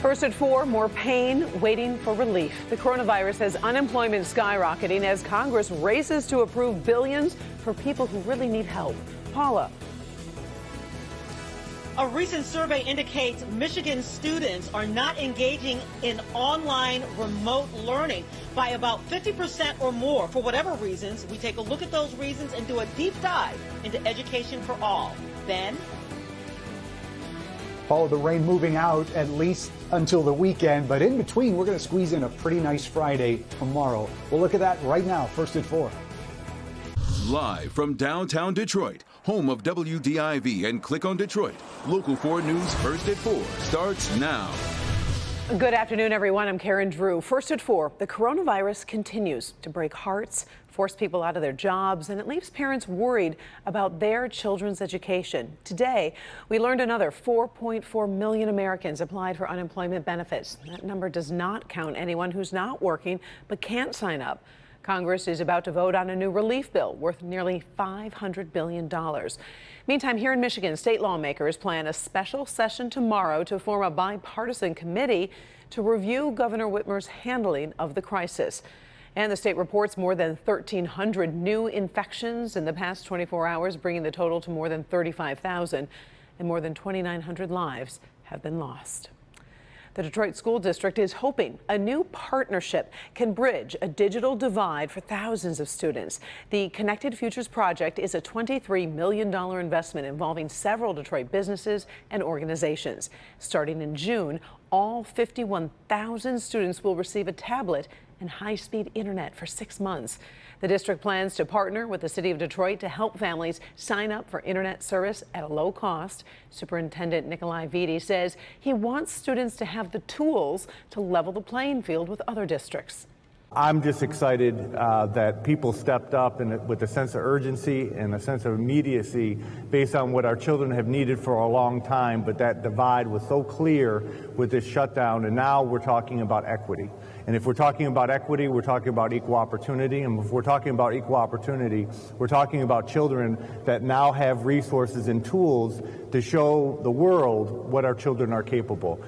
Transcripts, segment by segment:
First at 4, more pain waiting for relief. The coronavirus has unemployment skyrocketing as Congress races to approve billions for people who really need help. Paula. A recent survey indicates Michigan students are not engaging in online remote learning by about 50% or more. For whatever reasons, we take a look at those reasons and do a deep dive into education for all. Ben? Follow the rain moving out at least until the weekend, but in between, we're going to squeeze in a pretty nice Friday tomorrow. We'll look at that right now, first at 4. Live from downtown Detroit, home of WDIV and Click on Detroit, Local 4 News First at 4 starts now. Good afternoon, everyone. I'm Karen Drew. First at 4, the coronavirus continues to break hearts, force people out of their jobs, and it leaves parents worried about their children's education. Today, we learned another 4.4 million Americans applied for unemployment benefits. That number does not count anyone who's not working but can't sign up. Congress is about to vote on a new relief bill worth nearly $500 billion. Meantime, here in Michigan, state lawmakers plan a special session tomorrow to form a bipartisan committee to review Governor Whitmer's handling of the crisis. And the state reports more than 1,300 new infections in the past 24 hours, bringing the total to more than 35,000, and more than 2,900 lives have been lost. The Detroit School District is hoping a new partnership can bridge a digital divide for thousands of students. The Connected Futures Project is a $23 million investment involving several Detroit businesses and organizations. Starting in June, all 51,000 students will receive a tablet and high-speed internet for 6 months. The district plans to partner with the city of Detroit to help families sign up for internet service at a low cost. Superintendent Nikolai Vitti says he wants students to have the tools to level the playing field with other districts. I'm just excited that people stepped up and with a sense of urgency and a sense of immediacy based on what our children have needed for a long time, but that divide was so clear with this shutdown, and now we're talking about equity. And if we're talking about equity, we're talking about equal opportunity. And if we're talking about equal opportunity, we're talking about children that now have resources and tools to show the world what our children are capable.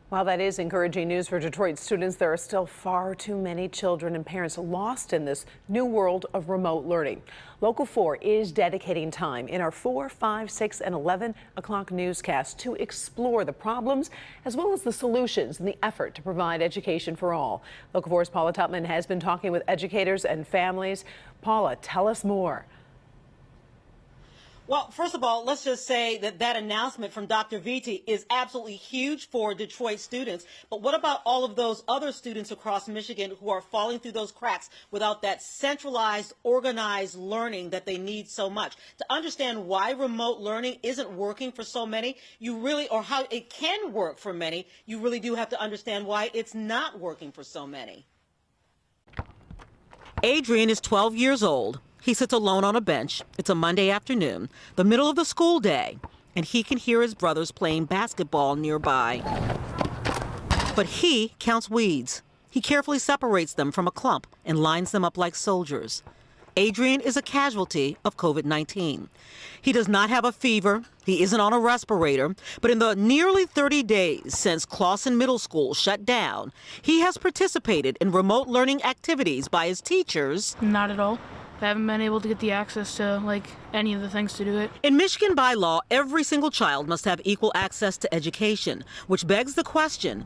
While that is encouraging news for Detroit students, there are still far too many children and parents lost in this new world of remote learning. Local 4 is dedicating time in our 4, 5, 6, and 11 o'clock newscast to explore the problems as well as the solutions in the effort to provide education for all. Local 4's Paula Tutman has been talking with educators and families. Paula, tell us more. Well, first of all, let's just say that announcement from Dr. Vitti is absolutely huge for Detroit students. But what about all of those other students across Michigan who are falling through those cracks without that centralized, organized learning that they need so much? To understand why remote learning isn't working for so many, or how it can work for many, you really do have to understand why it's not working for so many. Adrian is 12 years old. He sits alone on a bench. It's a Monday afternoon, the middle of the school day, and he can hear his brothers playing basketball nearby. But he counts weeds. He carefully separates them from a clump and lines them up like soldiers. Adrian is a casualty of COVID-19. He does not have a fever. He isn't on a respirator. But in the nearly 30 days since Clawson Middle School shut down, he has participated in remote learning activities by his teachers. Not at all. I haven't been able to get the access to, any of the things to do it. In Michigan by law, every single child must have equal access to education, which begs the question,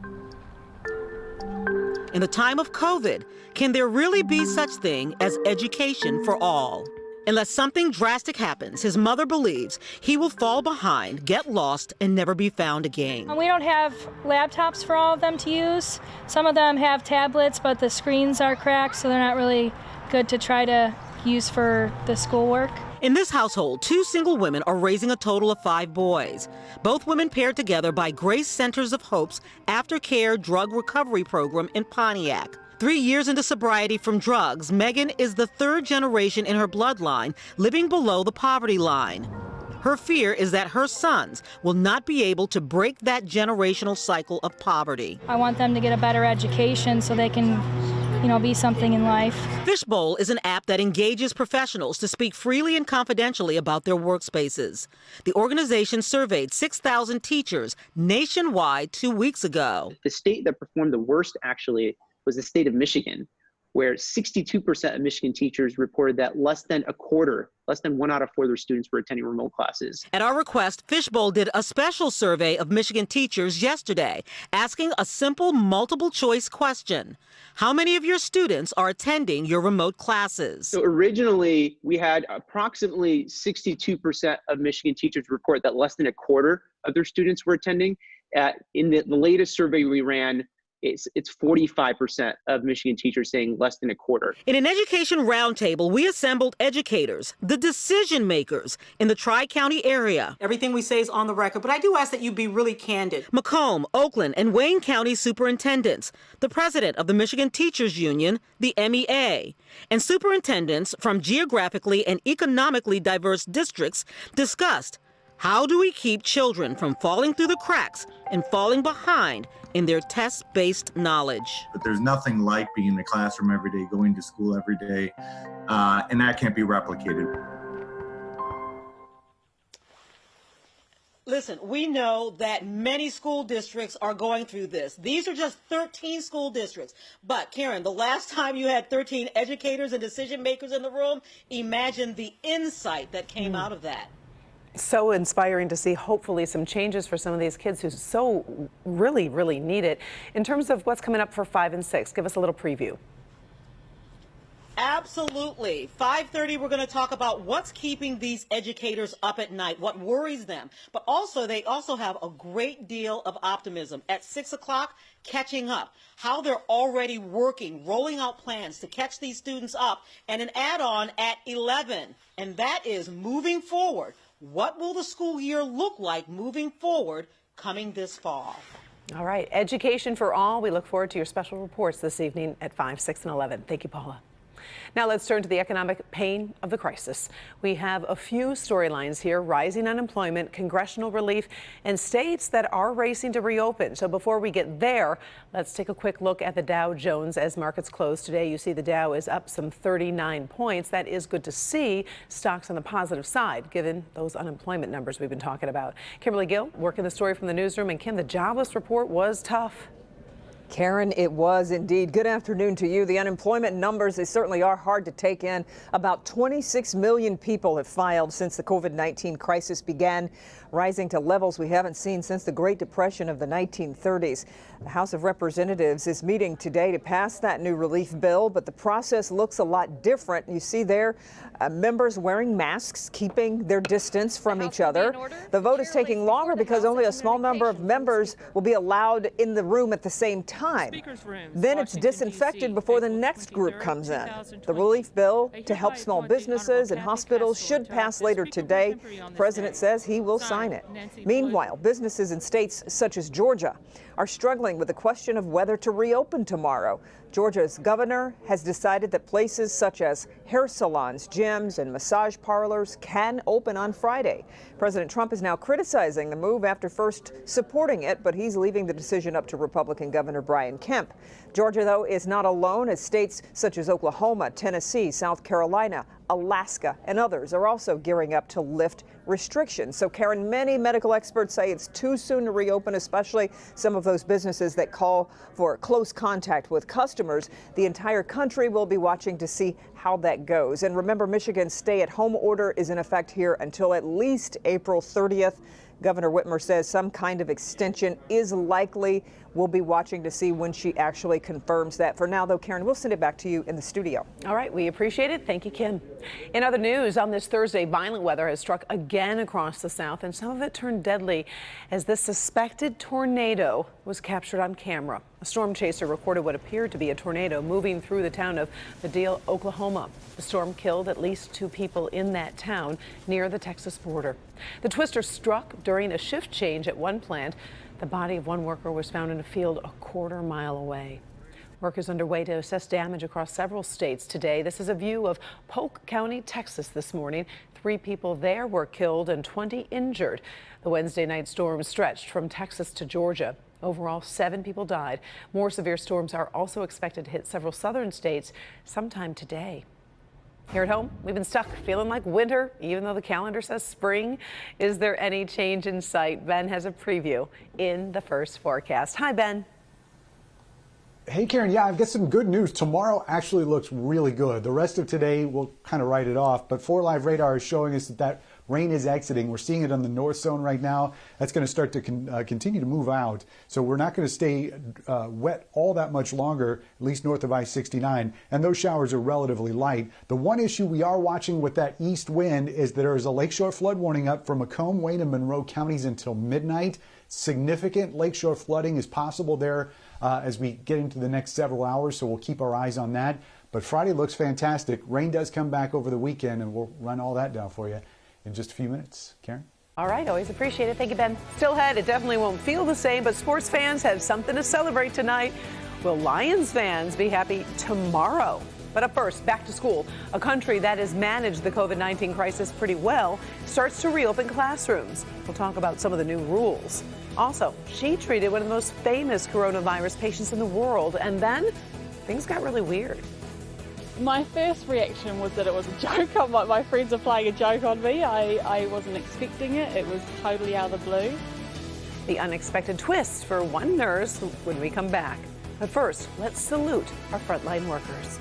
in the time of COVID, can there really be such thing as education for all? Unless something drastic happens, his mother believes he will fall behind, get lost, and never be found again. We don't have laptops for all of them to use. Some of them have tablets, but the screens are cracked, so they're not really good to try to use for the schoolwork. In this household, 2 single women are raising a total of 5 boys. Both women paired together by Grace Centers of Hope's aftercare drug recovery program in Pontiac. 3 years into sobriety from drugs, Megan is the 3rd generation in her bloodline living below the poverty line. Her fear is that her sons will not be able to break that generational cycle of poverty. I want them to get a better education so they can, be something in life. Fishbowl is an app that engages professionals to speak freely and confidentially about their workspaces. The organization surveyed 6,000 teachers nationwide 2 weeks ago. The state that performed the worst, actually, was the state of Michigan, where 62% of Michigan teachers reported that less than 1 out of 4 of their students were attending remote classes. At our request, Fishbowl did a special survey of Michigan teachers yesterday, asking a simple multiple-choice question. How many of your students are attending your remote classes? So originally, we had approximately 62% of Michigan teachers report that less than 1/4 of their students were attending. In the latest survey we ran, it's 45% of Michigan teachers saying less than 1/4. In an education roundtable, we assembled educators, the decision makers in the Tri-County area. Everything we say is on the record, but I do ask that you be really candid. Macomb, Oakland, and Wayne County superintendents, the president of the Michigan Teachers Union, the MEA, and superintendents from geographically and economically diverse districts discussed how do we keep children from falling through the cracks and falling behind in their test-based knowledge. But there's nothing like being in the classroom every day, going to school every day, and that can't be replicated. Listen, we know that many school districts are going through this. These are just 13 school districts. But Karen, the last time you had 13 educators and decision makers in the room, imagine the insight that came out of that. So inspiring to see, hopefully, some changes for some of these kids who so really need it. In terms of what's coming up for 5 and 6, give us a little preview. Absolutely. 5:30, we're going to talk about what's keeping these educators up at night, what worries them. But also, they also have a great deal of optimism. At 6 o'clock, catching up, how they're already working, rolling out plans to catch these students up, and an add-on at 11, and that is moving forward. What will the school year look like moving forward coming this fall? All right, education for all. We look forward to your special reports this evening at 5, 6, and 11. Thank you, Paula. Now let's turn to the economic pain of the crisis. We have a few storylines here: rising unemployment, congressional relief, and states that are racing to reopen. So before we get there, let's take a quick look at the Dow Jones as markets close today. You see the Dow is up some 39 points. That is good to see. Stocks on the positive side, given those unemployment numbers we've been talking about. Kimberly Gill working the story from the newsroom. And Kim, the jobless report was tough. Karen, it was indeed. Good afternoon to you. The unemployment numbers, they certainly are hard to take in. About 26 million people have filed since the COVID-19 crisis began, rising to levels we haven't seen since the Great Depression of the 1930s. The House of Representatives is meeting today to pass that new relief bill, but the process looks a lot different. You see there members wearing masks, keeping their distance from each other. The vote is taking longer because only a small number of members will be allowed in the room at the same time. Then it's disinfected before the next group comes in. The relief bill to help small businesses and hospitals should pass later today. The president says he will sign it. Meanwhile, businesses in states such as Georgia are struggling with the question of whether to reopen tomorrow. Georgia's governor has decided that places such as hair salons, gyms, and massage parlors can open on Friday. President Trump is now criticizing the move after first supporting it, but he's leaving the decision up to Republican Governor Brian Kemp. Georgia, though, is not alone, as states such as Oklahoma, Tennessee, South Carolina, Alaska, and others are also gearing up to lift restrictions. So, Karen, many medical experts say it's too soon to reopen, especially some of those businesses that call for close contact with customers. The entire country will be watching to see how that goes. And remember, Michigan's stay-at-home order is in effect here until at least April 30th. Governor Whitmer says some kind of extension is likely. We'll be watching to see when she actually confirms that. For now, though, Karen, we'll send it back to you in the studio. All right, we appreciate it. Thank you, Kim. In other news, on this Thursday, violent weather has struck again across the South, and some of it turned deadly as this suspected tornado was captured on camera. A storm chaser recorded what appeared to be a tornado moving through the town of Madill, Oklahoma. The storm killed at least 2 people in that town near the Texas border. The twister struck during a shift change at one plant. The body of one worker was found in a field a quarter mile away. Work is underway to assess damage across several states today. This is a view of Polk County, Texas this morning. 3 people there were killed and 20 injured. The Wednesday night storm stretched from Texas to Georgia. Overall, 7 people died. More severe storms are also expected to hit several southern states sometime today. Here at home, we've been stuck feeling like winter, even though the calendar says spring. Is there any change in sight? Ben has a preview in the first forecast. Hi, Ben. Hey, Karen. Yeah, I've got some good news. Tomorrow actually looks really good. The rest of today, we'll kind of write it off. But 4 Live radar is showing us that rain is exiting. We're seeing it on the north zone right now. That's going to start to continue to move out. So we're not going to stay wet all that much longer, at least north of I-69. And those showers are relatively light. The one issue we are watching with that east wind is that there is a lakeshore flood warning up for Macomb, Wayne, and Monroe counties until midnight. Significant lakeshore flooding is possible there as we get into the next several hours, so we'll keep our eyes on that. But Friday looks fantastic. Rain does come back over the weekend, and we'll run all that down for you in just a few minutes. Karen? All right, always appreciate it. Thank you, Ben. Still ahead, it definitely won't feel the same, but sports fans have something to celebrate tonight. Will Lions fans be happy tomorrow? But up first, back to school. A country that has managed the COVID-19 crisis pretty well starts to reopen classrooms. We'll talk about some of the new rules. Also, she treated one of the most famous coronavirus patients in the world, and then things got really weird. My first reaction was that it was a joke. I'm like, my friends are playing a joke on me. I wasn't expecting it. It was totally out of the blue. The unexpected twist for one nurse when we come back. But first, let's salute our frontline workers.